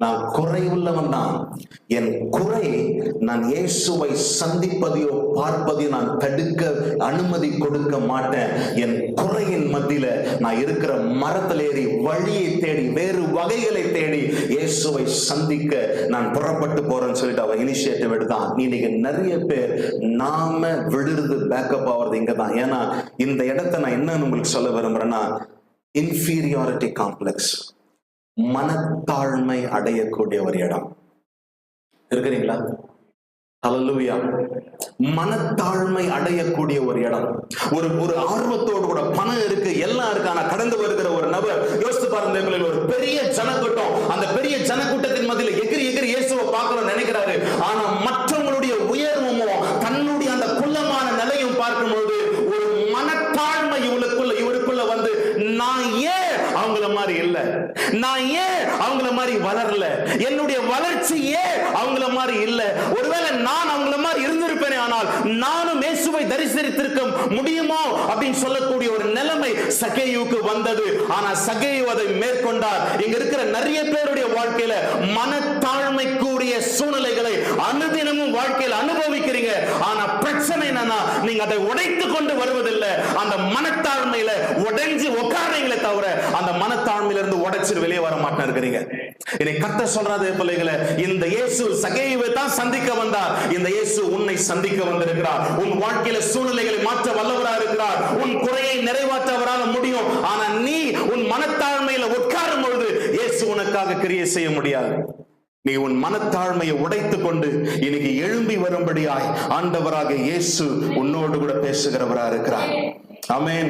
நான் குறை உள்ளவன் தான். என் குறை நான் இயேசுவை சந்திப்பதையோ பார்ப்பதையோ நான் தடுக்க அனுமதி கொடுக்க மாட்டேன். என் குறையின் மத்தியில நான் இருக்கிற மரத்தில் ஏறி வழியை தேடி வேறு வகைகளை தேடி இயேசுவை சந்திக்க நான் புறப்பட்டு போறேன்னு சொல்லிட்டு அவன் இனிஷியேட்டிவ் எடுத்தான். இன்னைக்கு நிறைய பேர் நாம விழுறது பேக்கப் ஆகிறது இங்க தான். ஏன்னா இந்த இடத்த நான் என்னன்னு உங்களுக்கு சொல்ல விரும்புறேன்னா, இன்ஃபீரியாரிட்டி காம்ப்ளெக்ஸ், மனத்தாழ்மை அடையக்கூடிய ஒரு இடம். இருக்கிறீங்களா? ஹல்லேலூயா. மனத்தாழ்மை அடையக்கூடிய ஒரு இடம். ஒரு ஆர்வத்தோடு கூட பணம் இருக்கு, எல்லாம் இருக்கு, ஆனா கடந்து வருகிற ஒரு நபர் யோசித்து பாருங்க, ஒரு பெரிய ஜனக்கூட்டம், அந்த பெரிய ஜனக்கூட்டத்தின் மத்தியில் எகிரி எகிரி இயேசுவை பார்க்கணும்னு நினைக்கிறாரு. ஆனா மற்றவங்களுடைய உயர்வும் தன்னுடைய அந்த குள்ளமான நிலையும் பார்க்கும்போது ஒரு மனத்தாழ்மை இவருக்குள்ள வந்து, நான் ஏன் அவங்கள மாதிரி இல்ல, நான் ஏன் அவங்கள மாதிரி வளரல, என்னுடைய வளர்ச்சி ஏன் அவங்கள மாதிரி இல்ல, ஒருவேளை நான் அவங்கள மாதிரி இருந்திருப்பேனே ஆனால் நானும் இயேசுவை தரிசித்திருக்க முடியுமோ அப்படின்னு சொல்லக்கூடிய ஒரு நிலைமை சகேயுவுக்கு வந்தது. ஆனா சகேயு அதை மேற்கொண்டார். இங்க இருக்கிற நிறைய பேருடைய வாழ்க்கையில மனத்தாழ்மைக்குரிய சூழ்நிலைகளை அனுதினமும் வாழ்க்கையில் அனுபவிக்கிறீங்க. ஆனா பிரச்சனை என்னன்னா, நீங்க அதை உடைத்து கொண்டு வருவதில்லை. அந்த மனத்தாழ்மையில உடைஞ்சு உட்கார்றீங்களே தவிர அந்த மனத்தாழ்மையிலிருந்து உடைச்சு வெளியே வர மாட்டேன் இருக்கிறீங்க. இதை கர்த்தர் சொல்றாரு, பிள்ளைகளை, இந்த இயேசு சகேயுவை தான் சந்திக்க வந்தார். இந்த இயேசு உன்னை சந்திக்க வந்திருக்கிறார். உன் வாழ்க்கையில சூழ்நிலைகளை மாற்ற வல்லவராக இருக்கிறார். உன் குறையை நிறைவேற்ற அவரால் முடியும். ஆனா நீ உன் மனத்தாழ்மையில உட்காரும் பொழுது இயேசு உனக்காக கிரியை செய்ய முடியாது. நீ உன் மனத்தாழ்மையை உடைத்துக் கொண்டு இன்னைக்கு எழும்பி வரும்படியாய் ஆண்டவராக இயேசு உன்னோடு கூட பேசுகிறவராக இருக்கிறார். ஆமென்.